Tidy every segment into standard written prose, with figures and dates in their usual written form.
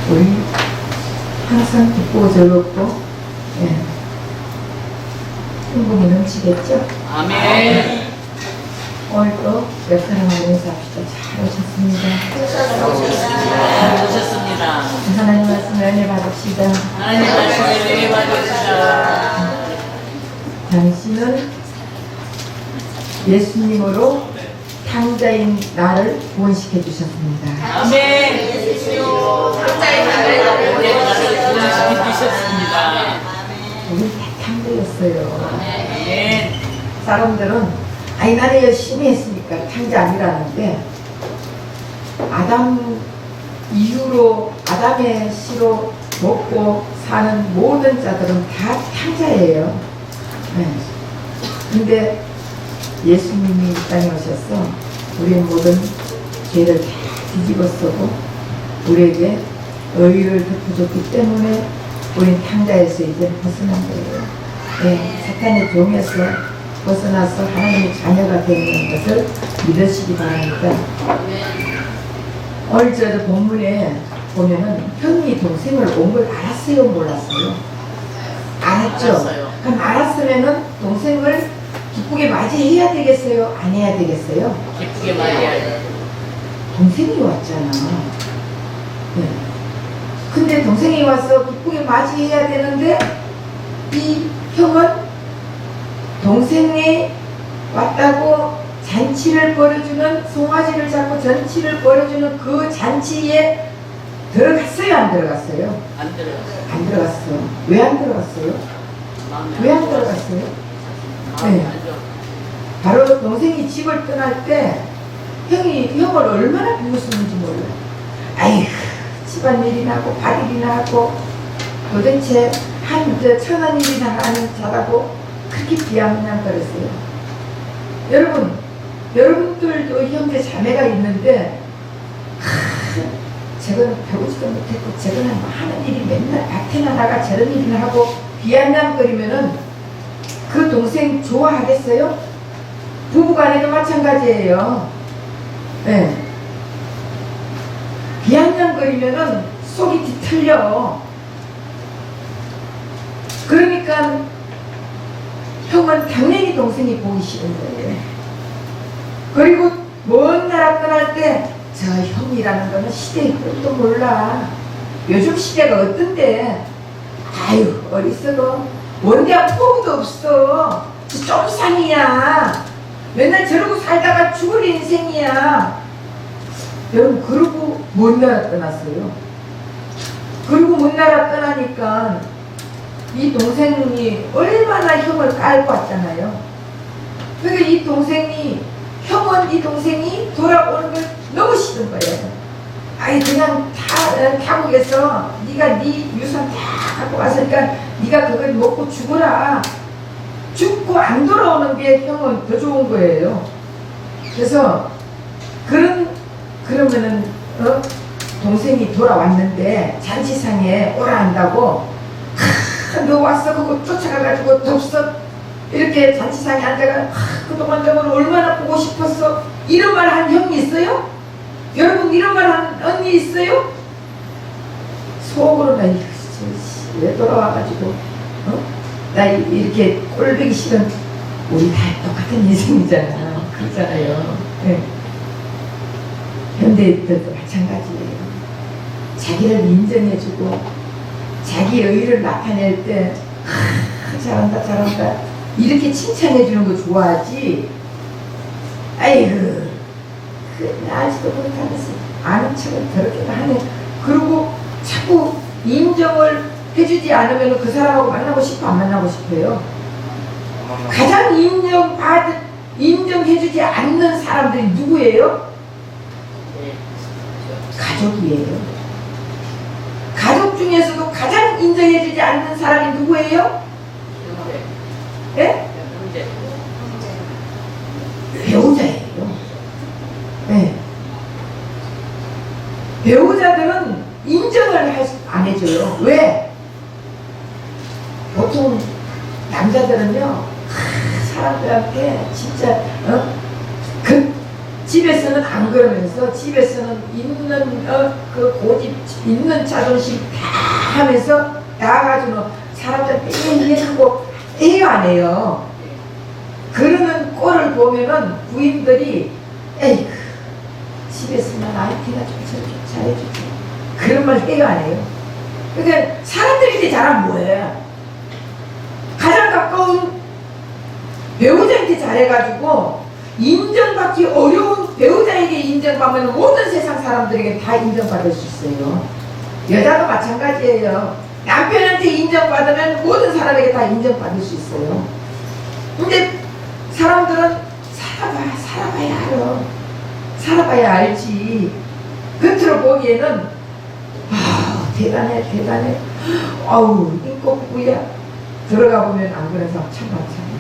우리 항상 기쁘고 즐겁고, 예, 행복이 넘치겠죠? 아멘. 오늘도 몇 사람하고 인사합시다. 잘 오셨습니다. 잘 오셨습니다. 하나님 말씀 은혜 받읍시다. 하나님 말씀을 은혜 받으시다. 당신은 예수님으로 탕자인 나를 구원시켜 주셨습니다. 아멘. 탕자의 나를 구원시켜 주셨습니다. 우리 다 탕자였어요. 아멘. 사람들은 아니 나는 열심히 했으니까 탕자 아니라는데, 아담 이후로 아담의 씨로 먹고 사는 모든 자들은 다 탕자예요. 네. 근데 예수님이 이 땅에 오셔서 우리의 모든 죄를 다 뒤집어 쓰고 우리에게 의의를 덮어줬기 때문에 우린 탕자에서 이제 벗어난 거예요. 네, 사탄의 종에서 벗어나서 하나님의 자녀가 되는 것을 믿으시기 바랍니다. 오늘 저 본문에 보면은 형이 동생을 온 걸 알았어요, 몰랐어요? 알았죠? 알았어요. 그럼 알았으면은 동생을 기쁘게 맞이해야 되겠어요? 안 해야 되겠어요? 기쁘게 맞이하여. 동생이 왔잖아. 네. 근데 동생이 와서 기쁘게 맞이해야 되는데, 이 형은 동생이 왔다고 잔치를 벌여주는, 송아지를 잡고 잔치를 벌여주는 그 잔치에 들어갔어요, 안 들어갔어요? 안 들어갔어요. 안 들어갔어. 왜 안 들어갔어요? 왜 안 들어갔어요? 네. 바로 동생이 집을 떠날 때 형을 얼마나 비웃었는지 몰라요. 아이고, 집안일이나 하고 밭일이나 하고 도대체 한 1,000원 일이나 하는 자라고 그렇게 비아냥거렸어요. 여러분들도 형제 자매가 있는데, 저거는 배우지도 못했고 저거는 뭐 하는 일이 맨날 밭에나 나가 저런 일이나 하고 비아냥거리면은 그 동생 좋아하겠어요? 부부간에도 마찬가지예요. 네. 비아냥거리면은 속이 뒤틀려. 그러니까 형은 당연히 동생이 보기 싫은 거예요. 그리고 먼 나라 떠날 때 저 형이라는 거는 시대의 것도 몰라. 요즘 시대가 어떤데? 아유, 어리석어. 원대한 포부도 없어. 쫑상이야. 맨날 저러고 살다가 죽을 인생이야. 여러분, 그러고 먼 나라 떠났어요. 그리고 먼 나라 떠나니까 이 동생이 얼마나 형을 깔고 왔잖아요. 그러니까 이 동생이, 형은 이 동생이 돌아오는 걸 너무 싫은 거예요. 아이, 그냥 타국에서 네가 네 유산 다 갖고 왔으니까 네가 그걸 먹고 죽어라. 죽고 안 돌아오는 게 형은 더 좋은 거예요. 그래서 그러면은 동생이 돌아왔는데 잔치상에 오라 한다고, 너 왔어 그거 쫓아가가지고 덥석 이렇게 잔치상에 앉아가, 그동안 너를 얼마나 보고 싶었어, 이런 말 한 형이 있어요? 여러분, 이런 말 한 언니 있어요? 속으로 나 왜 돌아와가지고 나 이렇게 꼴보기 싫은, 우리 다 똑같은 인생이잖아. 그렇잖아요. 네. 현대인들도 마찬가지예요. 자기를 인정해주고 자기 의의를 나타낼 때 잘한다 잘한다 이렇게 칭찬해주는 거 좋아하지. 아이고, 나 아직도 못하면서 아는 척을 더럽게 하네. 그리고 자꾸 인정을 해주지 않으면 그 사람하고 만나고 싶어, 안 만나고 싶어요? 가장 인정해주지 않는 사람들이 누구예요? 가족이에요. 가족 중에서도 가장 인정해주지 않는 사람이 누구예요? 예? 배우자예요. 네. 배우자들은 인정을 안 해줘요. 왜? 보통 남자들은요, 사람들한테 진짜 집에서는 안 그러면서 집에서는 있는 그 고집 있는 자존심 다 하면서 나가가지고 사람들한테 얘기하고 해요 안 해요? 그러는 꼴을 보면은 부인들이 에이 집에서는 아이티가 좀 저렇게 잘해주지 그런 말 해요 안 해요? 그러니까 사람들이 이제 잘하면 뭐예요? 가장 가까운 배우자한테 잘해가지고 인정받기 어려운 배우자에게 인정받으면 모든 세상 사람들에게 다 인정받을 수 있어요. 여자도 마찬가지예요. 남편한테 인정받으면 모든 사람에게 다 인정받을 수 있어요. 근데 사람들은 살아봐야 알아. 살아봐야 알지. 겉으로 보기에는 대단해. 아우 인꼬부야. 들어가 보면 안 그런 사람 참 많잖아요.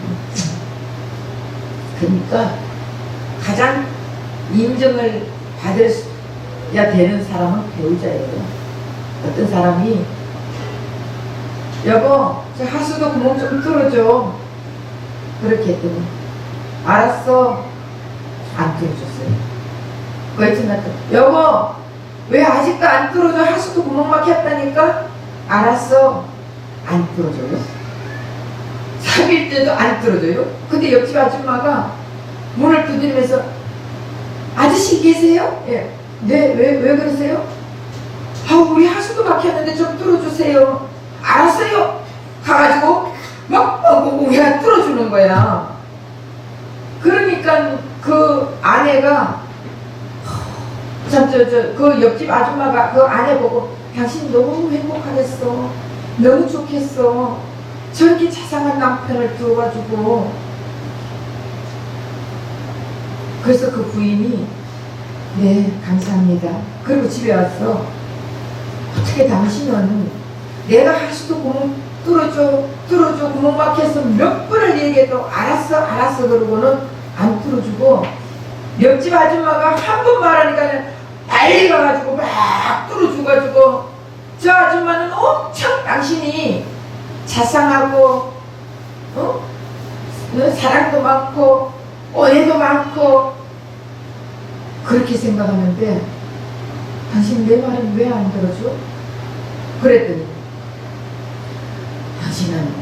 그러니까 가장 인정을 받아야 되는 사람은 배우자예요. 어떤 사람이 여보 저 하수도 구멍 좀 뚫어줘 그렇게 했더니 알았어 안 뚫어줬어요. 그 이튿날 또 여보 왜 아직도 안 뚫어줘 하수도 구멍 막혔다니까 알았어 안 뚫어줘요. 사귈 때도 안 뚫어줘요. 근데 옆집 아줌마가 문을 두드리면서 아저씨 계세요? 예. 네, 왜 그러세요? 우리 하수도 막혔는데 좀 뚫어주세요. 알았어요. 가가지고 막 그냥 뚫어주는 거야. 그러니까 그 아내가 참 그 옆집 아줌마가 그 아내 보고 당신 너무 행복하겠어. 너무 좋겠어. 저렇게 자상한 남편을 두어가지고. 그래서 그 부인이 네 감사합니다. 그리고 집에 와서 어떻게 당신은 내가 하수도 구멍 뚫어줘 구멍 막혀서 몇 번을 얘기해도 알았어 그러고는 안 뚫어주고 옆집 아줌마가 한 번 말하니까 빨리 가가지고 막 뚫어줘가지고 저 아줌마는 엄청 당신이 자상하고 사랑도 많고 은혜도 많고 그렇게 생각하는데 당신 내 말은 왜 안 들어줘? 그랬더니 당신은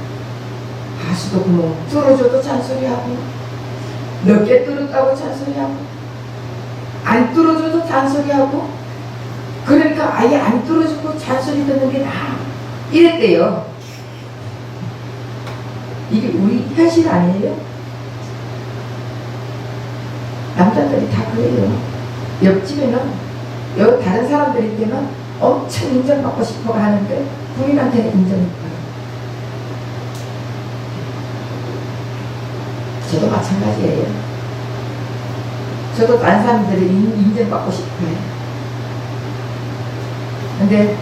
하수도 구멍 뚫어줘도 잔소리하고 몇 개 뚫었다고 잔소리하고 안 뚫어줘도 잔소리하고 그러니까 아예 안 뚫어주고 잔소리 듣는 게 나아 이랬대요. 이게 우리 현실 아니에요? 남자들이 다 그래요. 옆집에는 여기 다른 사람들한테는 엄청 인정받고 싶어 하는데 부인한테는 인정이 없어요. 저도 마찬가지예요. 저도 다른 사람들이 인정받고 싶어요. 근데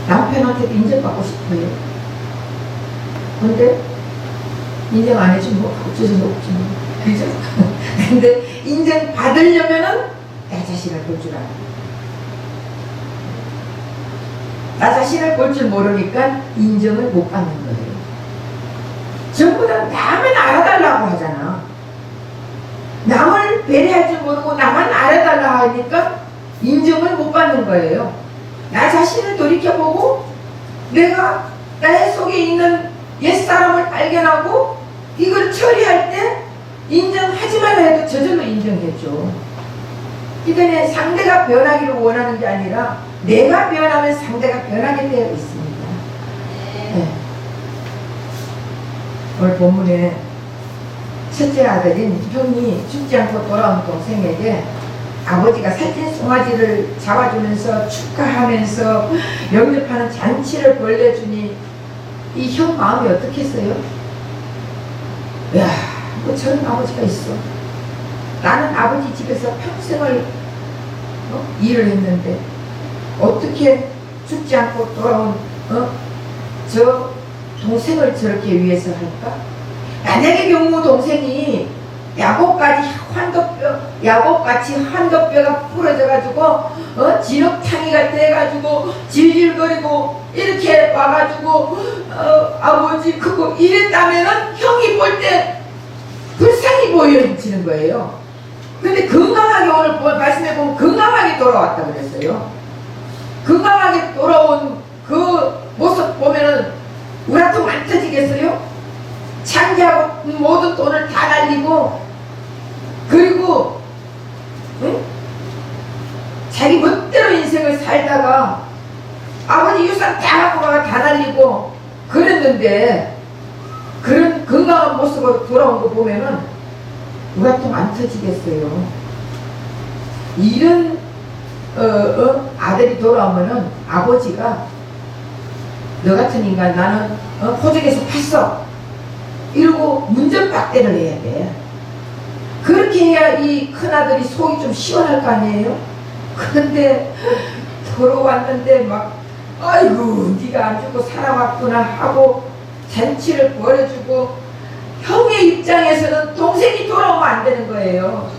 남편한테도 인정받고 싶어요. 근데 인정 안 해주면 어쩔 수 없지 뭐. 그죠? 근데 인정 받으려면은 나 자신을 볼 줄 알아. 나 자신을 볼 줄 모르니까 인정을 못 받는 거예요. 전부 다 남은 알아달라고 하잖아. 남을 배려할 줄 모르고 나만 알아달라고 하니까 인정을 못 받는 거예요. 나 자신을 돌이켜보고 내가 나의 속에 있는 옛사람을 발견하고 이걸 처리할 때 인정하지 말라 해도 저절로 인정해줘. 그러니까 상대가 변하기를 원하는 게 아니라 내가 변하면 상대가 변하게 되어 있습니다. 네. 오늘 본문에 첫째 아들인 형이 죽지 않고 돌아온 동생에게 아버지가 살찐 송아지를 잡아주면서 축하하면서 영접하는 잔치를 벌려주니 이 형 마음이 어떻겠어요? 야, 뭐 저런 아버지가 있어. 나는 아버지 집에서 평생을 일을 했는데 어떻게 죽지 않고 돌아온 저 동생을 저렇게 위해서 할까? 만약에 경우 동생이 야곱같이 환도뼈가 부러져가지고 진흙탕이가 돼가지고 질질거리고 이렇게 와가지고 아버지 크고 이랬다면은 형이 볼 때 불쌍히 보여지는 거예요. 근데 건강하게 오늘 말씀해 보면 건강하게 돌아왔다 그랬어요. 건강하게 돌아온 그 모습 보면은 우리 같으면 안 터지겠어요? 창기하고 모든 돈을 다 날리고, 그리고 응? 자기 멋대로 인생을 살다가 아버지 유산 다 갖고 다 날리고 그랬는데, 그런 건강한 모습으로 돌아온 거 보면은 우리 같으면 안 터지겠어요. 이런 아들이 돌아오면은 아버지가 너 같은 인간 나는 호적에서 팠어 이러고 문전박대를 해야 돼. 그렇게 해야 이 큰아들이 속이 좀 시원할 거 아니에요. 그런데 돌아왔는데 막 아이고 네가 안 죽고 살아왔구나 하고 잔치를 벌여주고, 형의 입장에서는 동생이 돌아오면 안 되는 거예요.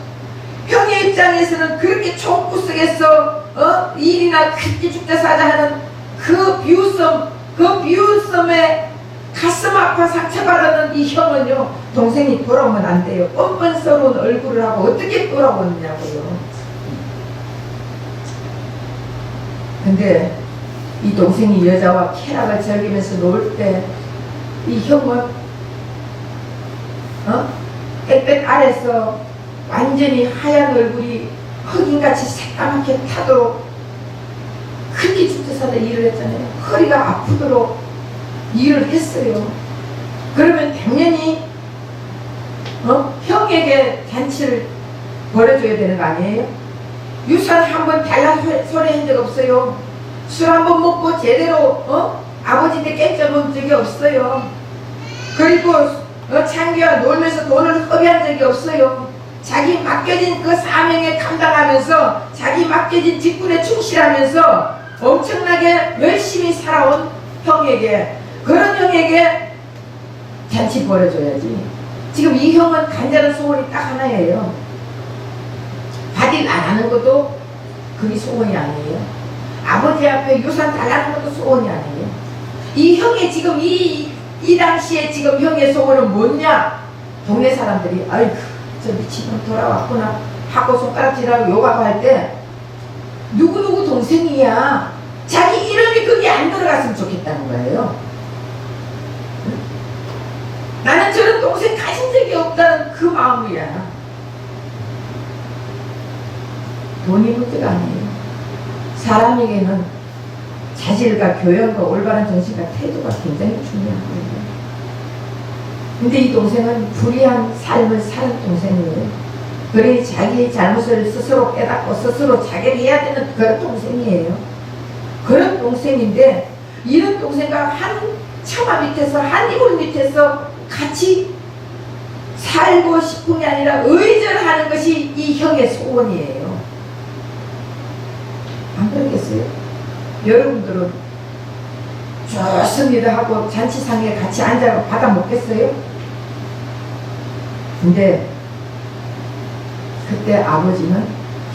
형의 입장에서는 그렇게 총구석에서 일이나 크게 죽자 사자 하는 그 비웃음에 가슴 아파 상처받는 이 형은요, 동생이 돌아오면 안 돼요. 뻔뻔스러운 얼굴을 하고 어떻게 돌아오느냐고요. 근데 이 동생이 여자와 쾌락을 즐기면서 놀 때 이 형은 햇볕 아래서 완전히 하얀 얼굴이 흑인같이 새까맣게 타도록 그렇게 죽자 사자 일을 했잖아요. 허리가 아프도록 일을 했어요. 그러면 당연히 형에게 잔치를 벌여줘야 되는 거 아니에요? 유산 한번 달라 소리 한 적 없어요. 술 한번 먹고 제대로 아버지한테 깨져본 적이 없어요. 그리고 창기와 놀면서 돈을 허비한 적이 없어요. 자기 맡겨진 그 사명에 감당하면서 자기 맡겨진 직분에 충실하면서 엄청나게 열심히 살아온 형에게, 그런 형에게 잔치 벌여줘야지. 지금 이 형은 간절한 소원이 딱 하나예요. 받일 안 하는 것도 그게 소원이 아니에요. 아버지 앞에 유산 달라는 것도 소원이 아니에요. 이 형의 지금 이 당시에 지금 형의 소원은 뭐냐? 동네 사람들이 아이고 저 미친놈 돌아왔구나 하고 손가락질하고 욕하고 할 때 누구누구 동생이야, 자기 이름이 거기 안 들어갔으면 좋겠다는 거예요. 나는 저런 동생 가진 적이 없다는 그 마음이야. 돈이 문제가 아니에요. 사람에게는 자질과 교養과 올바른 정신과 태도가 굉장히 중요한 거예요. 근데 이 동생은 불의한 삶을 사는 동생이에요. 그러니 자기의 잘못을 스스로 깨닫고 스스로 자결해야 되는 그런 동생이에요. 그런 동생인데, 이런 동생과 한 처마 밑에서 한 이불 밑에서 같이 살고 싶은 게 아니라 의절하는 것이 이 형의 소원이에요. 안 그러겠어요? 여러분들은 좋습니다 하고 잔치상에 같이 앉아 받아 먹겠어요? 근데 그때 아버지는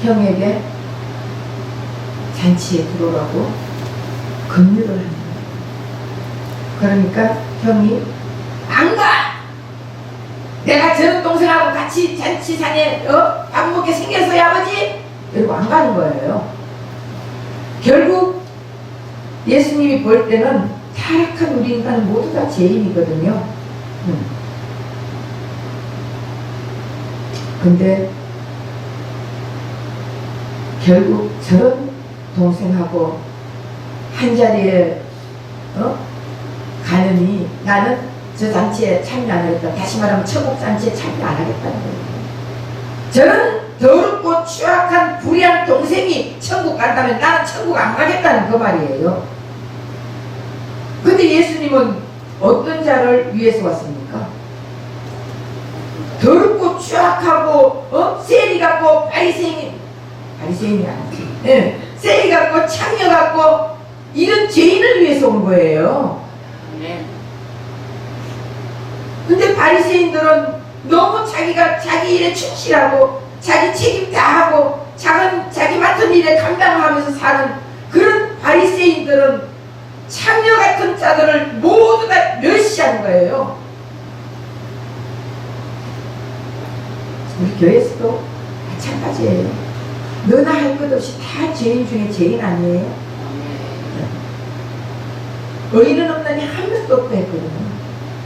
형에게 잔치에 들어가고 긍휼을 합니다. 그러니까 형이 안 가! 내가 저런 동생하고 같이 잔치상에 밥 먹게 생겼어요 아버지? 이러고 안 가는 거예요. 결국 예수님이 볼 때는 타락한 우리 인간은 모두 다 죄인이거든요. 근데 결국 저런 동생하고 한자리에 가느니 나는 저 잔치에 참여 안 하겠다. 다시 말하면 천국 잔치에 참여 안 하겠다는 거예요. 저런 더럽고 추악한 불의한 동생이 천국 간다면 나는 천국 안 가겠다는 그 말이에요. 근데 예수님은 어떤 자를 위해서 왔습니까? 더럽고 추악하고 세리 같고 바리새인이 아니지. 예, 세리 같고 창녀 같고 이런 죄인을 위해서 온 거예요. 근데 바리새인들은 너무 자기가 자기 일에 충실하고 자기 책임 다 하고 자기 맡은 일에 감당하면서 사는 그런 바리새인들은 창녀 같은 자들을 모두 다 멸시한 거예요. 우리 교회에서도 마찬가지예요. 너나 할 것 없이 다 죄인 중에 죄인 아니에요? 의인은 없나니 한 명도 없다 했거든요.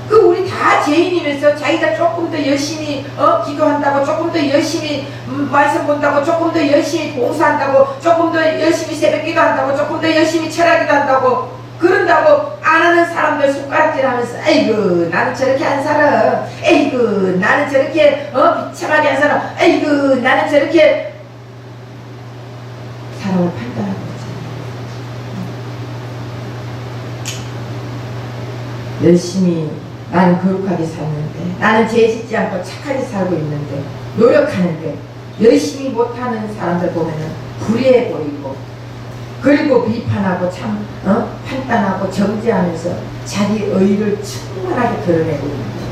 그 우리 다 죄인이면서 자기가 조금 더 열심히 기도한다고, 조금 더 열심히 말씀 본다고, 조금 더 열심히 봉사한다고, 조금 더 열심히 새벽 기도한다고, 조금 더 열심히 철학기도 한다고, 그런다고 안 하는 사람들 손가락질 하면서 에이구 나는 저렇게 안 살아, 에이구 나는 저렇게 비참하게 안 살아, 에이구 나는 저렇게 사람을 판단하고 있잖아요. 열심히 나는 거룩하게 살는데, 나는 죄 짓지 않고 착하게 살고 있는데, 노력하는데 열심히 못하는 사람들 보면은 불의해 보이고, 그리고 비판하고 참 판단하고 정죄하면서 자기 의를 충분하게 드러내고 있는 거예요.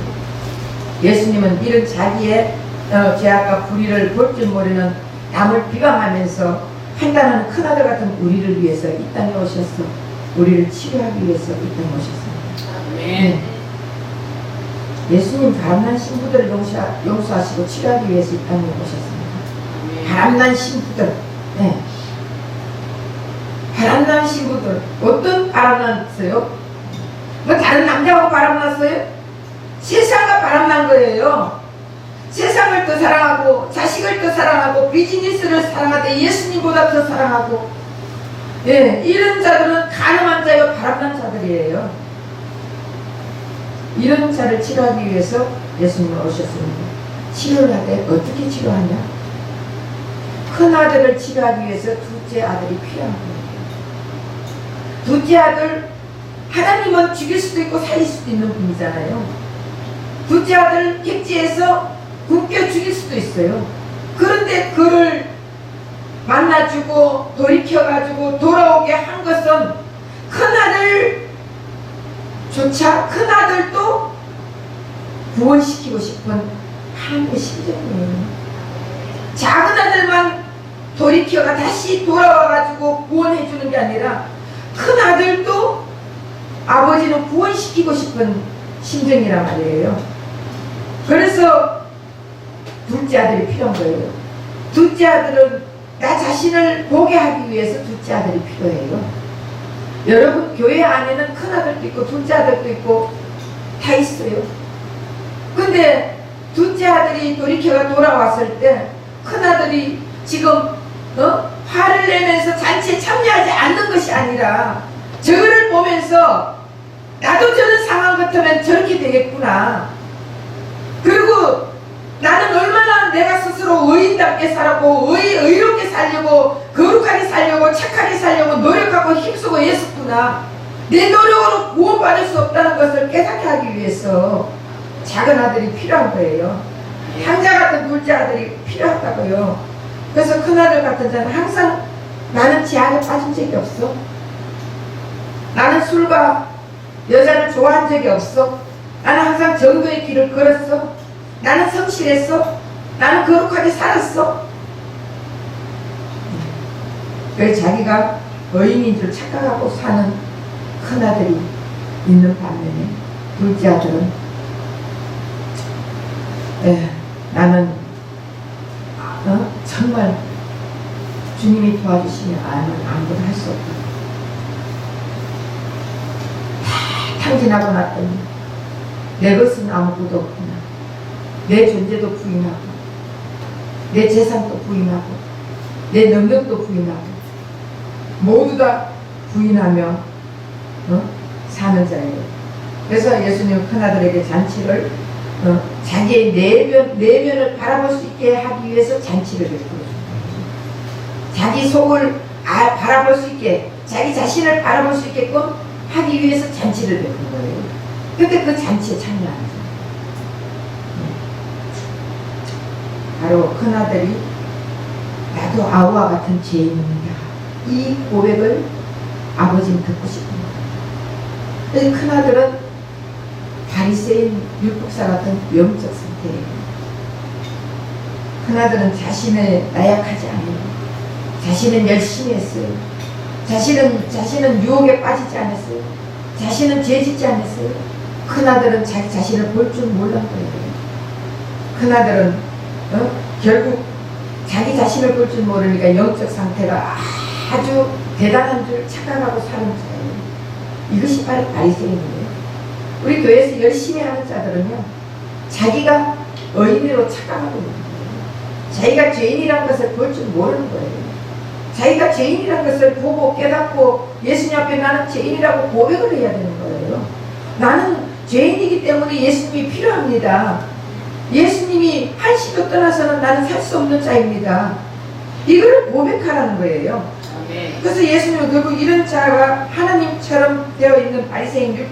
예수님은 이런 자기의 죄악과 불의를 볼 줄 모르는 남을 비방하면서 판단하는 큰아들 같은 우리를 위해서 이 땅에 오셔서 우리를 치료하기 위해서 이 땅에 오셨습니다. 아멘. 예수님 바람난 신부들을 용서하시고 치료하기 위해서 이 땅에 오셨습니다. 바람난 신부들, 네. 바람난 신부들, 어떤 바람났어요? 뭐 다른 남자하고 바람났어요? 세상과 바람난 거예요. 세상을 더 사랑하고, 자식을 더 사랑하고, 비즈니스를 사랑하되 예수님보다 더 사랑하고, 예, 이런 자들은 가늠한 자요 바람난 자들이에요. 이런 자를 치료하기 위해서 예수님은 오셨습니다. 치료를 하되 어떻게 치료하냐? 큰 아들을 치료하기 위해서 둘째 아들이 필요한 거예요. 둘째 아들, 하나님은 죽일 수도 있고 살릴 수도 있는 분이잖아요. 둘째 아들 객지에서 굶겨 죽일 수도 있어요. 그런데 그를 만나주고 돌이켜가지고 돌아오게 한 것은 큰아들조차, 큰아들도 구원시키고 싶은 하나님의 심정이에요. 작은 아들만 돌이켜가 다시 돌아와가지고 구원해주는 게 아니라 큰아들도 아버지는 구원시키고 싶은 심정이란 말이에요. 그래서 둘째 아들이 필요한 거예요. 둘째 아들은 나 자신을 보게 하기 위해서 둘째 아들이 필요해요. 여러분 교회 안에는 큰아들도 있고 둘째 아들도 있고 다 있어요. 근데 둘째 아들이 돌이켜가 돌아왔을 때 큰아들이 지금 화를 내면서 잔치에 참여하지 않는 것이 아니라 저를 보면서 나도 저런 상황 같으면 저렇게 되겠구나. 그리고 나는 얼마나 내가 스스로 의인답게 살고 의롭게 살려고 거룩하게 살려고 착하게 살려고 노력하고 힘쓰고 했었구나. 내 노력으로 구원받을 수 없다는 것을 깨닫게 하기 위해서 작은 아들이 필요한 거예요. 향자 같은 둘째 아들이 필요하다고요. 그래서 큰아들 같은 자는 항상 나는 지악에 빠진 적이 없어. 나는 술과 여자를 좋아한 적이 없어. 나는 항상 정도의 길을 걸었어. 나는 성실했어. 나는 거룩하게 살았어. 그래서 자기가 의인인 줄 착각하고 사는 큰아들이 있는 반면에 둘째 아들은 나는 정말 주님이 도와주시면 아무것도 할 수 없다. 다 탕진하고 났더니 내 것은 아무것도 없구나. 내 존재도 부인하고 내 재산도 부인하고 내 능력도 부인하고 모두 다 부인하며 사는 자예요. 그래서 예수님은 큰아들에게 잔치를 자기의 내면을 바라볼 수 있게 하기 위해서 잔치를 베풀어줍니다. 자기 속을 바라볼 수 있게, 자기 자신을 바라볼 수 있게끔 하기 위해서 잔치를 베푼 거예요. 근데 그 잔치에 참여하는 거예요. 바로 큰아들이 나도 아우와 같은 죄인입니다. 이 고백을 아버지는 듣고 싶은 거예요. 그래서 큰아들은 바리새인 율법사 같은 영적 상태예요. 큰아들은 자신을 나약하지 않아요. 자신은 열심히 했어요. 자신은 유혹에 빠지지 않았어요. 자신은 죄짓지 않았어요. 큰아들은 자기 자신을 볼 줄 몰랐던 거예요. 큰아들은 결국 자기 자신을 볼 줄 모르니까 영적 상태가 아주 대단한 줄 착각하고 사는 자예요. 이것이 바로 바리새인이에요. 우리 교회에서 열심히 하는 자들은요, 자기가 의인으로 착각하고 있는 거예요. 자기가 죄인이라는 것을 볼 줄 모르는 거예요. 자기가 죄인이라는 것을 보고 깨닫고 예수님 앞에 나는 죄인이라고 고백을 해야 되는 거예요. 나는 죄인이기 때문에 예수님이 필요합니다. 예수님이 한시도 떠나서는 나는 살 수 없는 자입니다. 이걸 고백하라는 거예요. 그래서 예수님은 결국 이런 자가 하나님처럼 되어 있는 바리새인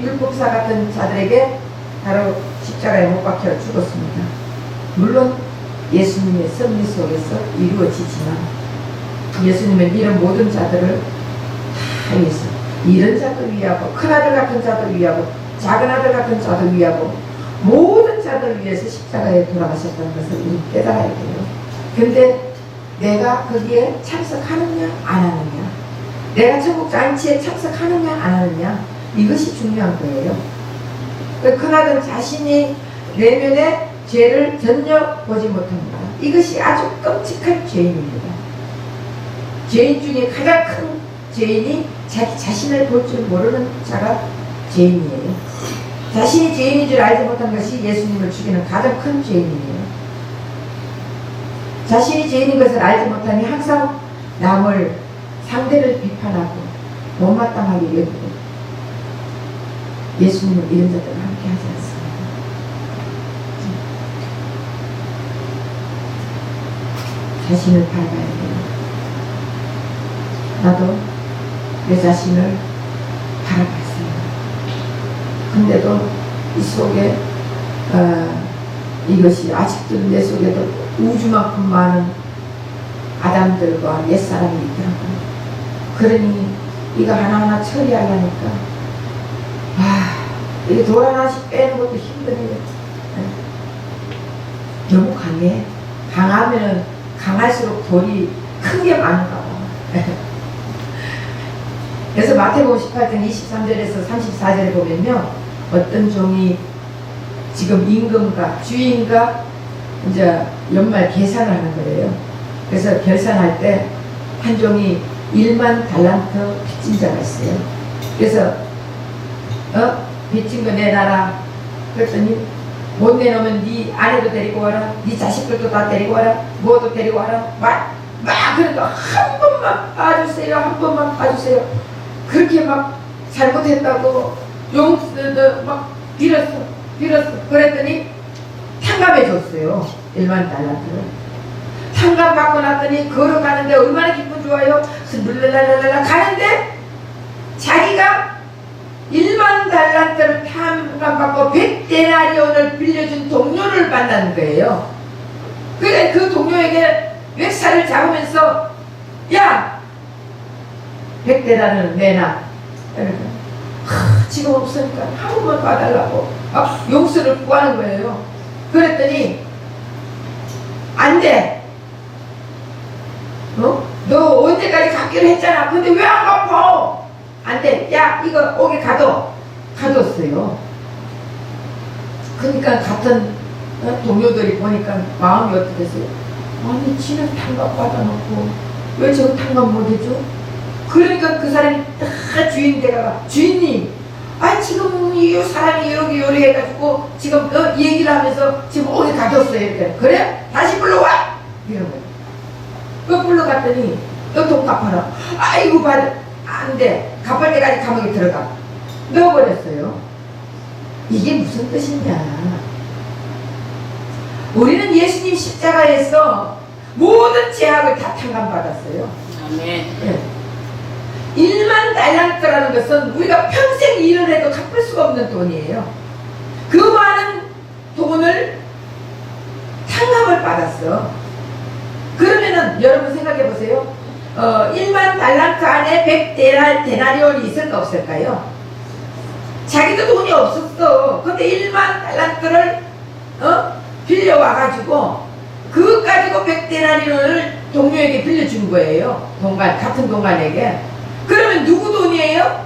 율법사 같은 자들에게 바로 십자가에 못 박혀 죽었습니다. 물론 예수님의 섭리 속에서 이루어지지만 예수님은 이런 모든 자들을 다 위해서, 이런 자들 위하고 큰아들 같은 자들 위하고 작은 아들 같은 자들 위하고 모든 자들을 위해서 십자가에 돌아가셨다는 것을 우리 깨달아야 돼요. 근데 내가 거기에 참석하느냐 안 하느냐, 내가 천국 잔치에 참석하느냐 안 하느냐, 이것이 중요한 거예요. 큰아들 자신이 내면의 죄를 전혀 보지 못합니다. 이것이 아주 끔찍한 죄인입니다. 죄인 중에 가장 큰 죄인이 자기 자신을 볼 줄 모르는 자가 죄인이에요. 자신이 죄인인 줄 알지 못한 것이 예수님을 죽이는 가장 큰 죄인이에요. 자신이 죄인인 것을 알지 못하니 항상 남을, 상대를 비판하고 못마땅하게 여기고, 예수님은 이런 자들과 함께 하지 않습니다. 자신을 밟아야 돼요. 나도 내 자신을 바라봤어요. 근데도 이 속에 이것이 아직도 내 속에도 우주만큼 많은 아담들과 옛사람이 있더라고요. 그러니 이거 하나하나 처리하려니까 이게 돌 하나씩 빼는 것도 힘드네요. 너무 강해. 강하면 강할수록 돌이 큰 게 많은가 봐. 그래서 마태복음 18장 23절에서 34절에 보면요, 어떤 종이 지금 임금과 주인과 이제 연말 계산을 하는 거예요. 그래서 결산할 때 한 종이 1만 달란트 빚진 자가 있어요. 그래서 빚진 거 내놔라. 그랬더니 못 내놓으면 네 아내도 데리고 와라, 네 자식들도 다 데리고 와라, 뭐도 데리고 와라. 막 그러니까 한 번만 봐주세요, 한 번만 봐주세요. 그렇게 막 잘못했다고 막 빌었어. 그랬더니 탕감해 줬어요. 1만 달란트를. 탕감 받고 났더니 걸어가는데 얼마나 기분 좋아요. 룰랄랄랄라 가는데 자기가 1만 달란트를 탕감받고 100데나리온을 빌려준 동료를 만나는 거예요. 그래, 그 동료에게 멱살을 잡으면서 야, 100데나리온을 내놔. 지금 없으니까 한 번만 봐달라고 막 용서를 구하는 거예요. 그랬더니 안 돼. 너 언제까지 갚기로 했잖아. 근데 왜 안 갚아? 안 돼. 야, 이거 오게 가뒀어요. 그러니까 같은 동료들이 보니까 마음이 어떻게 됐어요? 아니, 지는 탕감 받아놓고 왜 저거 탕감 못 해줘? 그러니까 그 사람이 다 주인 데가, 주인님, 지금 이 사람이 여기 요리해가지고 지금 얘기를 하면서 지금 오게 가뒀어요. 이렇게. 그래? 다시 불러와! 이런 거예요. 불러갔더니 너 돈 갚아라. 아이고, 안 돼. 갚을 때까지 감옥에 들어가. 넣어버렸어요. 이게 무슨 뜻이냐. 우리는 예수님 십자가에서 모든 죄악을 다 탕감받았어요. 아멘. 네. 1만 달란트라는 것은 우리가 평생 일을 해도 갚을 수가 없는 돈이에요. 그 많은 돈을 탕감을 받았어. 그러면은 여러분 생각해 보세요. 1만 달란트 안에 100데나리온이 있을까 없을까요? 자기도 돈이 없었어. 근데 1만 달란트를 빌려와가지고 그거 가지고 100데나리온을 동료에게 빌려준 거예요. 같은 동간에게. 그러면 누구 돈이에요?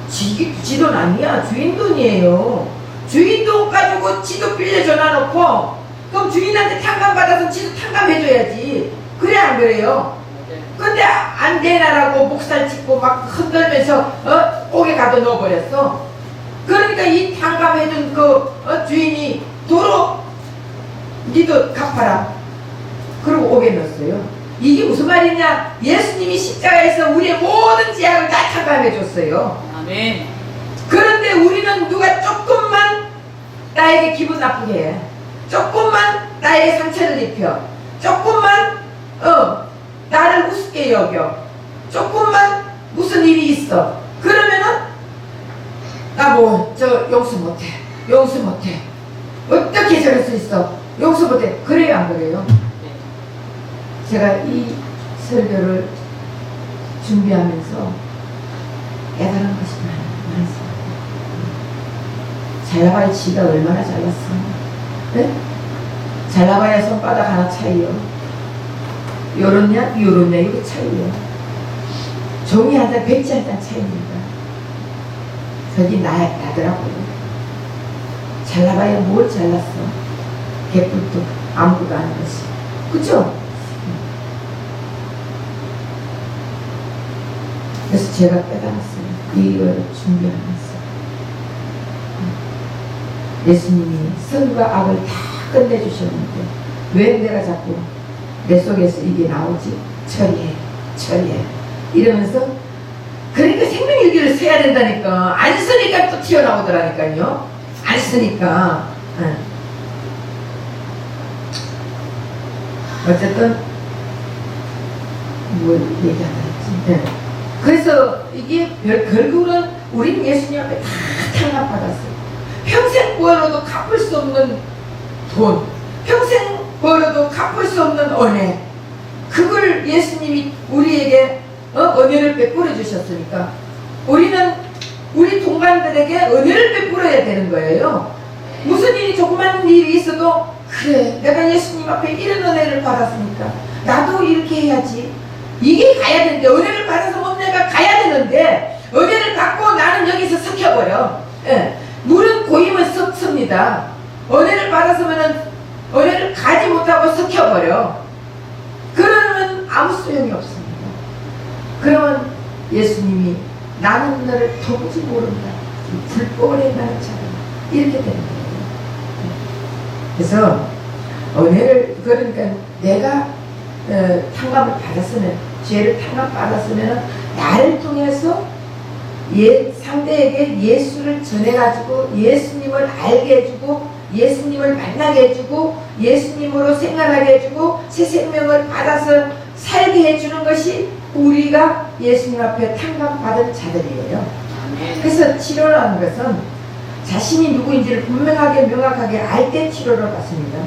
지 돈 아니야. 주인 돈이에요. 주인 돈 가지고 지도 빌려줘 놔놓고 그럼 주인한테 탕감받아서 지도 탕감해줘야지. 그래 안 그래요? 근데 안 되나라고 목살 짚고 막 흔들면서 옥에 가둬 넣어버렸어. 그러니까 이 탕감해준 그 주인이 도로 니도 갚아라. 그리고 옥에 넣었어요. 이게 무슨 말이냐? 예수님이 십자가에서 우리의 모든 죄악을 다 탕감해줬어요. 아멘. 그런데 우리는 누가 조금만 나에게 기분 나쁘게 해, 조금만 나에게 상처를 입혀, 조금만 나를 우습게 여겨, 조금만 무슨 일이 있어, 그러면은 나 뭐 저 용서 못해, 용서 못해, 어떻게 저럴 수 있어, 용서 못해. 그래요 안 그래요? 제가 이 설교를 준비하면서 깨달은 것이 많습니다. 잘나봐야 지가 얼마나 잘났어. 네? 잘나봐야 손바닥 하나 차이요. 요렇냐 요렇냐 이거 차이요. 종이 한 장 백지 한 장 차이입니다. 저기 나더라고요. 잘나봐야 뭘 잘났어. 개뿔도 아무것도 아닌 것이. 그쵸? 그래서 제가 깨달았어요. 이걸 준비하면서 예수님이 선과 악을 다 끝내주셨는데 왜 내가 자꾸 내 속에서 이게 나오지? 처리해, 처리해 이러면서, 그러니까 생명일기를 써야 된다니까. 안 쓰니까 또 튀어나오더라니까요. 안 쓰니까. 어쨌든 뭘 얘기하나 했지. 네. 그래서 이게 결국은 우리는 예수님 앞에 다 탄압받았어요. 평생 벌어도 갚을 수 없는 돈, 평생 벌어도 갚을 수 없는 은혜, 그걸 예수님이 우리에게 은혜를 베풀어 주셨으니까 우리는 우리 동반들에게 은혜를 베풀어야 되는 거예요. 무슨 일이 조그만 일이 있어도 그래 내가 예수님 앞에 이런 은혜를 받았으니까 나도 이렇게 해야지, 이게 가야 되는데, 은혜를 받아서 못 내가 가야 되는데 은혜를 받고 나는 여기서 섞여버려. 예. 물은 고이면 섞습니다. 은혜를 받았으면은 은혜를 가지 못하고 섞여버려. 그러면 아무 소용이 없습니다. 그러면 예수님이 나는 너를 도무지 모른다, 불법을 행하는 자라, 이렇게 되는 거예요. 그래서 은혜를, 그러니까 내가 탕감을 받았으면, 죄를 탕감받았으면 나를 통해서 상대에게 예수를 전해가지고 예수님을 알게 해주고 예수님을 만나게 해주고 예수님으로 생활하게 해주고 새 생명을 받아서 살게 해주는 것이 우리가 예수님 앞에 탕감받은 자들이에요. 그래서 치료라는 것은 자신이 누구인지를 분명하게 명확하게 알 때 치료를 받습니다.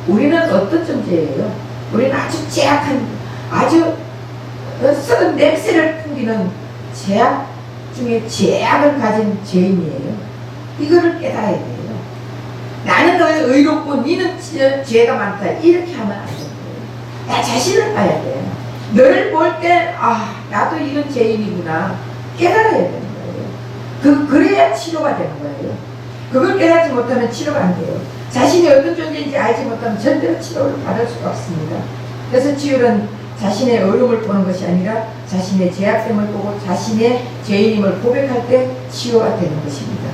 우리는 어떤 존재예요? 우리는 아주 제약한, 아주 썩은 냄새를 풍기는 제약 중에 제약을 가진 죄인이에요. 이거를 깨달아야 돼요. 나는 의롭고 니는 죄가 많다, 이렇게 하면 안 돼요. 나 자신을 봐야 돼요. 너를 볼 때 나도 이런 죄인이구나 깨달아야 되는 거예요. 그래야 치료가 되는 거예요. 그걸 깨닫지 못하면 치료가 안 돼요. 자신이 어떤 존재인지 알지 못하면 절대로 치료를 받을 수가 없습니다. 그래서 치유는 자신의 어려움을 보는 것이 아니라 자신의 죄악됨을 보고 자신의 죄인임을 고백할 때 치유가 되는 것입니다.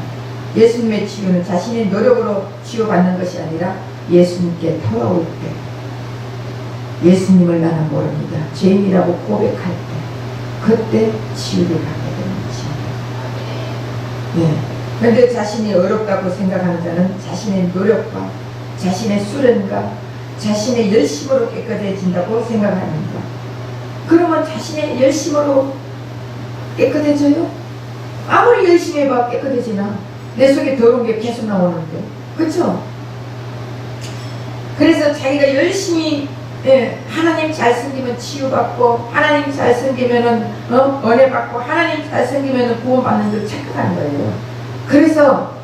예수님의 치유는 자신의 노력으로 치유받는 것이 아니라 예수님께 돌아올 때, 예수님을 나는 모릅니다, 죄인이라고 고백할 때, 그때 치유를 받게 되는 것입니다. 네. 그런데 자신이 어렵다고 생각하는 자는 자신의 노력과 자신의 수련과 자신의 열심으로 깨끗해진다고 생각합니다. 그러면 자신의 열심으로 깨끗해져요? 아무리 열심히 해봐 깨끗해지나? 내 속에 더러운 게 계속 나오는데, 그렇죠? 그래서 자기가 열심히 하나님 잘 섬기면 치유받고, 하나님 잘 섬기면은 은혜 받고, 하나님 잘 섬기면은 구원받는 걸 착각하는 거예요. 그래서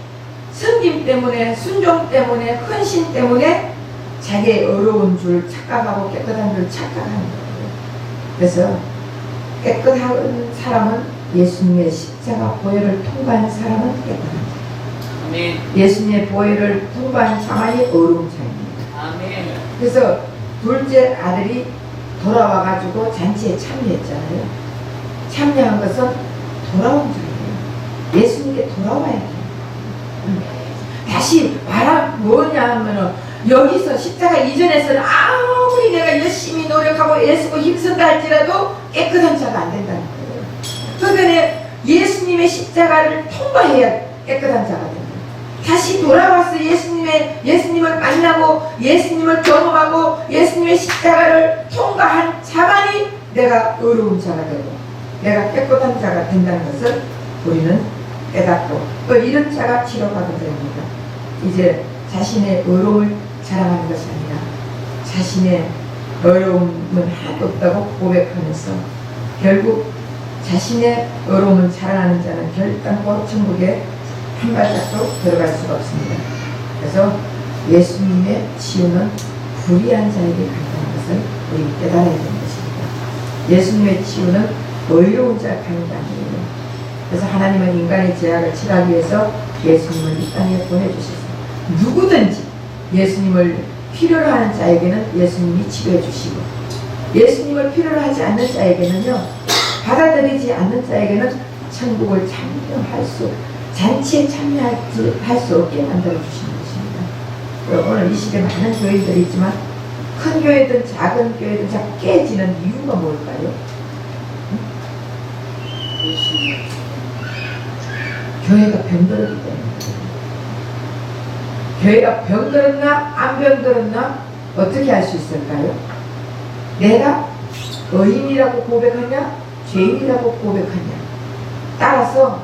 섬김 때문에, 순종 때문에, 헌신 때문에 자기의 어려운 줄 착각하고 깨끗한 줄 착각하는 거예요. 그래서 깨끗한 사람은 예수님의 십자가 보혈을 통과한 사람은 깨끗한 자예요. 예수님의 보혈을 통과한 자만이 어려운 자입니다. 아멘. 그래서 둘째 아들이 돌아와가지고 잔치에 참여했잖아요. 참여한 것은 돌아온 줄이에요. 예수님께 돌아와야 돼요. 다시 말하면 뭐냐 하면은 여기서 십자가 이전에서는 아무리 내가 열심히 노력하고 애쓰고 힘쓴다 할지라도 깨끗한 자가 안 된다는 거예요. 그러니까 예수님의 십자가를 통과해야 깨끗한 자가 된다. 다시 돌아와서 예수님을 만나고 예수님을 경험하고 예수님의 십자가를 통과한 자만이 내가 의로운 자가 되고 내가 깨끗한 자가 된다는 것을 우리는 깨닫고 또 이런 자가 치료받아야 됩니다. 이제 자신의 의로움을 자랑하는 것이 아니라 자신의 어려움은 하나도 없다고 고백하면서 결국 자신의 의로움을 자랑하는 자는 결단코 천국에 한 발짝도 들어갈 수가 없습니다. 그래서 예수님의 치유는 불의한 자에게 간다는 것을 우리 깨달아야 되는 것입니다. 예수님의 치유는 의로운 자가 가는 게 아니에요. 그래서 하나님은 인간의 죄악을 치료하기 위해서 예수님을 이 땅에 보내주셨습니다. 누구든지 예수님을 필요로 하는 자에게는 예수님이 치료해 주시고 예수님을 필요로 하지 않는 자에게는요, 받아들이지 않는 자에게는 천국을 잔치에 참여할 수 없게 만들어 주시는 것입니다. 오늘 이 시대에 많은 교회들이 있지만 큰 교회든 작은 교회든 자꾸 깨지는 이유가 뭘까요? 교회가 병들었기 때문에. 교회가 병들었나 안 병들었나 어떻게 알 수 있을까요? 내가 의인이라고 고백하냐 죄인이라고 고백하냐 따라서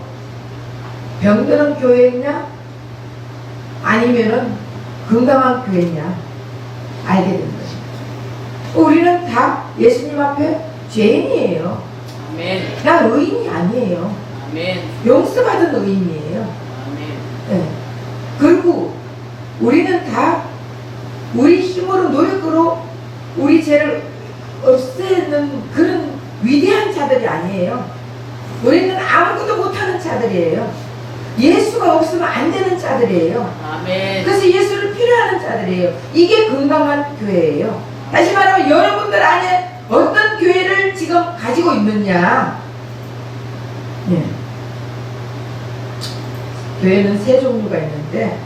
병드는 교회냐 아니면은 건강한 교회냐 알게 되는 것입니다. 우리는 다 예수님 앞에 죄인이에요. 아멘. 나 의인이 아니에요. 아멘. 용서받은 의인이에요. 아멘. 네. 그리고 우리는 다 우리 힘으로 노력으로 우리 죄를 없애는 그런 위대한 자들이 아니에요. 우리는 아무것도 못하는 자들이에요. 예수가 없으면 안 되는 자들이에요. 아멘. 그래서 예수를 필요하는 자들이에요. 이게 건강한 교회예요. 다시 말하면 여러분들 안에 어떤 교회를 지금 가지고 있느냐. 예. 교회는 세 종류가 있는데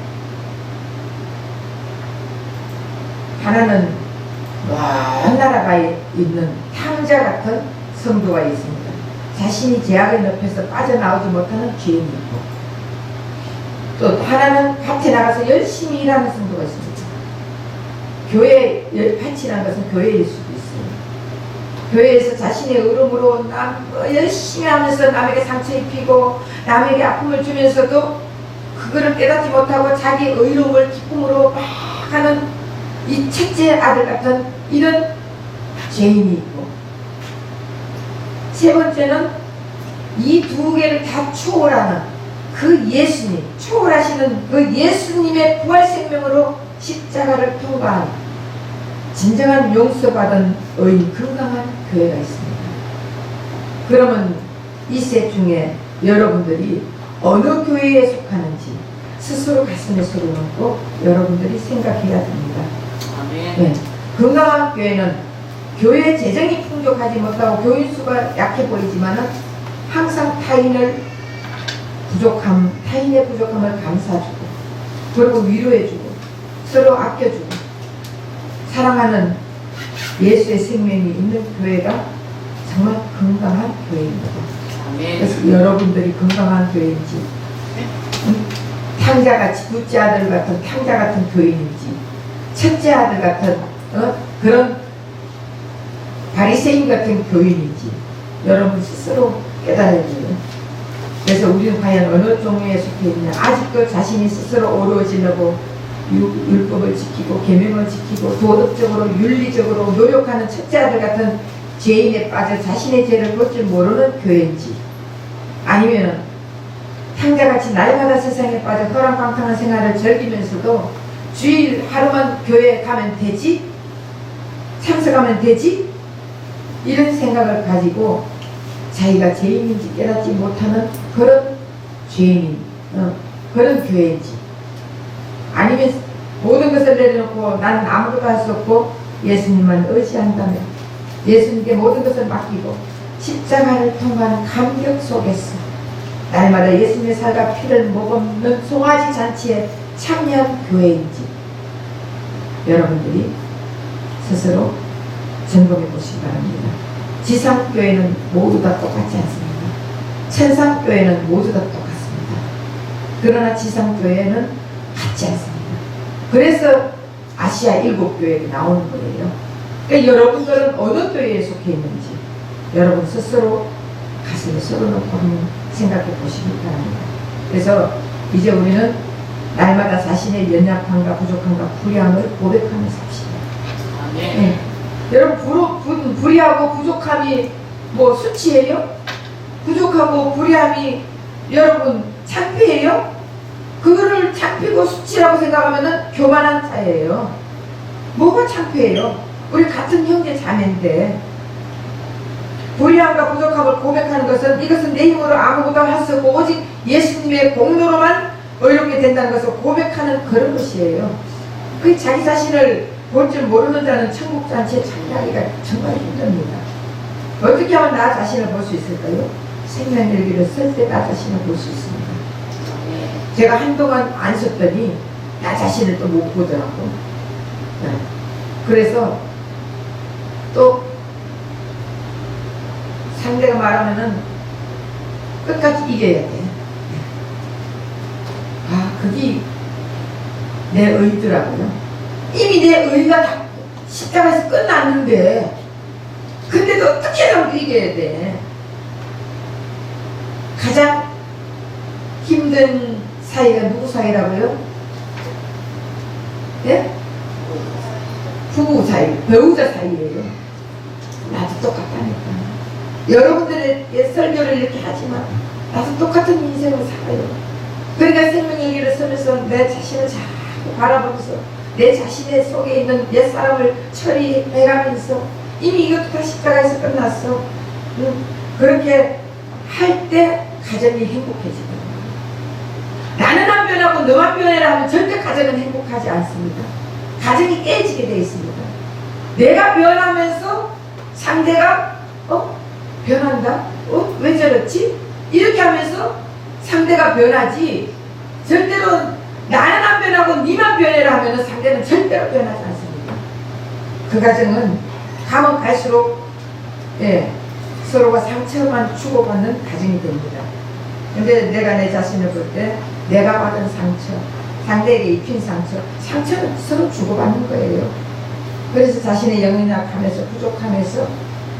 하나는 먼 나라가 있는 탕자 같은 성도가 있습니다. 자신이 죄악의 늪에서 빠져나오지 못하는 죄인이 있고 또 하나는 밭에 나가서 열심히 일하는 성도가 있습니다. 교회 밭이라는 것은 교회일 수도 있어요. 교회에서 자신의 의름으로 열심히 하면서 남에게 상처 입히고 남에게 아픔을 주면서도 그거를 깨닫지 못하고 자기 의로움을 기쁨으로 막 하는 이 첫째 아들 같은 이런 죄인이 있고 세 번째는 이 두 개를 다 초월하는 그 예수님, 초월하시는 그 예수님의 부활 생명으로 십자가를 통과한 진정한 용서받은 의인 건강한 교회가 있습니다. 그러면 이 셋 중에 여러분들이 어느 교회에 속하는지 스스로 가슴에 손을 얹고 여러분들이 생각해야 됩니다. 네. 건강한 교회는 교회 재정이 풍족하지 못하고 교인 수가 약해 보이지만은 항상 타인의 부족함을 감싸주고 그리고 위로해주고 서로 아껴주고 사랑하는 예수의 생명이 있는 교회가 정말 건강한 교회입니다. 그래서 여러분들이 건강한 교회인지 탕자같이 둘째 아들 같은 탕자 같은 교인인지 첫째 아들 같은 그런 바리새인 같은 교인인지 여러분 스스로 깨달아야 돼요. 그래서 우리는 과연 어느 종류에 속해 있냐. 아직도 자신이 스스로 어려워지려고 율법을 지키고 계명을 지키고 도덕적으로 윤리적으로 노력하는 첫째 아들 같은 죄인에 빠져 자신의 죄를 볼 줄 모르는 교회인지 아니면 탕자같이 날마다 세상에 빠져 허랑방탕한 생활을 즐기면서도 주일 하루만 교회에 가면 되지? 참석하면 되지? 이런 생각을 가지고 자기가 죄인인지 깨닫지 못하는 그런 죄인인 그런 교회인지 아니면 모든 것을 내려놓고 나는 아무것도 할 수 없고 예수님만 의지한다면 예수님께 모든 것을 맡기고 십자가를 통한 감격 속에서 날마다 예수님의 살과 피를 머금는 송아지 잔치에 참여한 교회인지 여러분들이 스스로 점검해 보시기 바랍니다. 지상교회는 모두 다 똑같지 않습니다. 천상교회는 모두 다 똑같습니다. 그러나 지상교회는 같지 않습니다. 그래서 아시아 7교회가 나오는 거예요. 그러니까 여러분들은 어느 교회에 속해 있는지 여러분 스스로 가슴에 썰어놓고 한번 생각해 보시기 바랍니다. 그래서 이제 우리는 날마다 자신의 연약함과 부족함과 불의함을 고백하며 삽시다. 네. 여러분 불의하고 부족함이 뭐 수치예요? 부족하고 불의함이 여러분 창피해요? 그거를 창피고 수치라고 생각하면은 교만한 자예요. 뭐가 창피해요? 우리 같은 형제 자매인데 불의함과 부족함을 고백하는 것은 이것은 내 힘으로 아무것도 할 수 없고 오직 예수님의 공로로만 의롭게 된다는 것을 고백하는 그런 것이에요. 그 자기 자신을 볼 줄 모르는 자는 천국 잔치에 참여하기가 정말 힘듭니다. 어떻게 하면 나 자신을 볼 수 있을까요? 생명일기를 쓸 때 나 자신을 볼 수 있습니다. 제가 한동안 안 썼더니 나 자신을 또 못 보더라고. 네. 그래서 또 상대가 말하면은 끝까지 이겨야 돼. 아, 그게 내 의더라고요. 이미 내 의가 다 십자가에서 끝났는데 근데도 어떻게든 이겨야 돼. 가장 힘든 사이가 누구 사이라고요? 예? 부부 사이, 배우자 사이예요. 나도 똑같다니까. 여러분들의 설교를 이렇게 하지만 나도 똑같은 인생을 살아요. 그러니까 생명일기를 쓰면서 내 자신을 자꾸 바라보면서 내 자신의 속에 있는 옛사람을 처리해가면서 이미 이것도 다 십자가에서 끝났어. 그렇게 할 때 가정이 행복해지거든요. 나는 안 변하고 너만 변해라 하면 절대 가정은 행복하지 않습니다. 가정이 깨지게 되어 있습니다. 내가 변하면서 상대가 변한다? 왜 저렇지? 이렇게 하면서 상대가 변하지 절대로 나는 안 변하고 니만 변해라 하면 상대는 절대로 변하지 않습니다. 그 가정은 가면 갈수록 서로가 상처만 주고받는 가정이 됩니다. 근데 내가 내 자신을 볼 때 내가 받은 상처, 상대에게 입힌 상처는 서로 주고받는 거예요. 그래서 자신의 영이 약하면서 부족하면서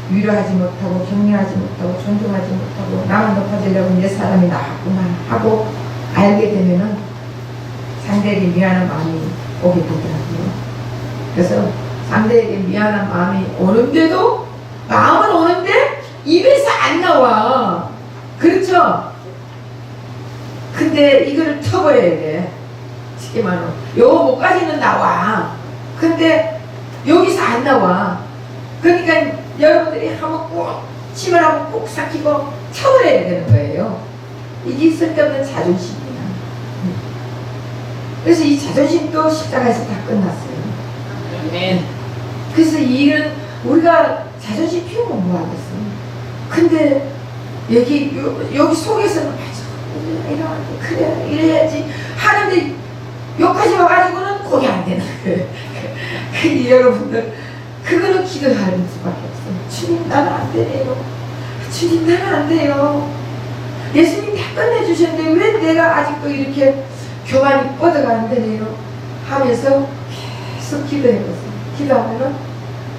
위로하지 못하고 격려하지 못하고 존중하지 못하고 나만 높아지려고 내 사람이 나왔구나 하고 알게 되면은 상대에게 미안한 마음이 오게 되더라고요. 그래서 상대에게 미안한 마음이 오는데도 마음은 오는데 입에서 안 나와. 그렇죠? 근데 이거를 터버려야 돼. 쉽게 말하면 요 목까지는 나와. 근데 여기서 안 나와. 그러니까 여러분들이 한번 꼭 침을 한번 꼭 삭히고 쳐버려야 되는 거예요. 이게 쓸데없는 자존심이야. 그래서 이 자존심도 십자가에서 다 끝났어요. 아멘. 그래서 이 일은 우리가 자존심 피우면 뭐하겠어. 근데 여기 속에서는 맞아. 그래 이래야지 하는데 여기까지 와가지고는 거기 안 되는 거예요. 근데 여러분들 그거는 기도하는 수밖에 없어요. 주님 나는 안 되네요. 주님 나는 안 돼요. 예수님 다 끝내주셨는데 왜 내가 아직도 이렇게 교만이 뻗어가 안 되네요 하면서 계속 기도해보세요. 기도하면은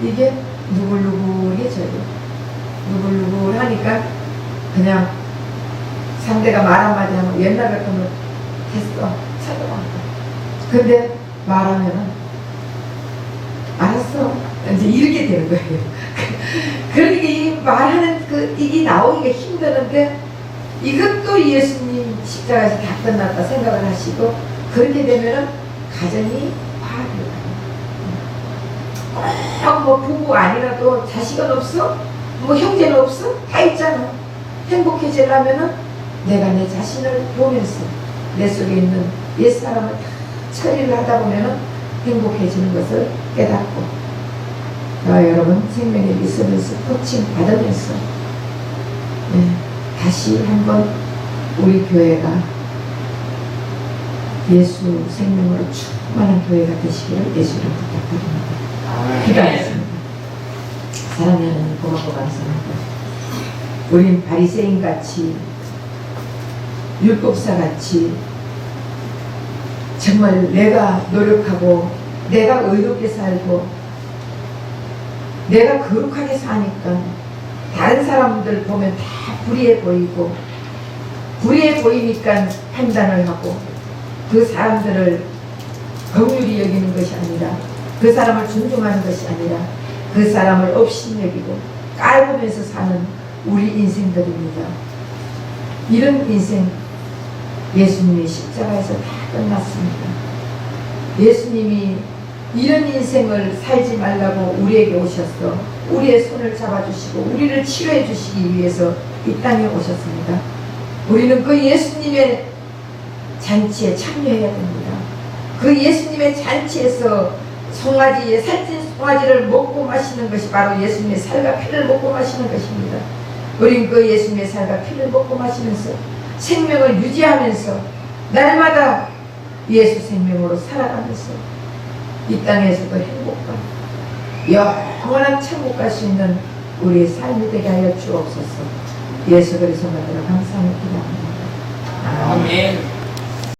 이게 누글누글해져요. 누글누글하니까 그냥 상대가 말 한마디 하면 옛날 같으면 됐어 찾아와. 근데 말하면은 알았어 이제 이렇게 되는 거예요. 그러니까 이 말하는 이게 나오기가 힘드는데 이것도 예수님 십자가에서 다 끝났다 생각을 하시고 그렇게 되면은 가정이 화합이 뭐 부부 아니라도 자식은 없어? 뭐 형제는 없어? 다 있잖아. 행복해지려면은 내가 내 자신을 보면서 내 속에 있는 옛사람을 다 처리를 하다 보면은 행복해지는 것을 깨닫고 저와 여러분 생명의 미스터스 코칭 받으면서 다시 한번 우리 교회가 예수 생명으로 충만한 교회가 되시기를 예수를 부탁드립니다. 기도하겠습니다. 사랑하는 하나님 고맙고 감사합니다. 우린 바리새인같이 율법사같이 정말 내가 노력하고 내가 의롭게 살고 내가 거룩하게 사니까 다른 사람들 보면 다 불의해 보이고 불의해 보이니까 판단을 하고 그 사람들을 긍휼히 여기는 것이 아니라 그 사람을 존중하는 것이 아니라 그 사람을 업신여기고 깔보면서 사는 우리 인생들입니다. 이런 인생 예수님이 십자가에서 다 끝났습니다. 예수님이 이런 인생을 살지 말라고 우리에게 오셔서 우리의 손을 잡아주시고 우리를 치료해 주시기 위해서 이 땅에 오셨습니다. 우리는 그 예수님의 잔치에 참여해야 됩니다. 그 예수님의 잔치에서 송아지의 살찐 송아지를 먹고 마시는 것이 바로 예수님의 살과 피를 먹고 마시는 것입니다. 우린 그 예수님의 살과 피를 먹고 마시면서 생명을 유지하면서 날마다 예수 생명으로 살아가면서 이 땅에서도 행복과 영원한 천국 갈 수 있는 우리의 삶이 되게 하여 주옵소서. 예수 그리스도 만들어 감사하며 기도합니다. 아멘.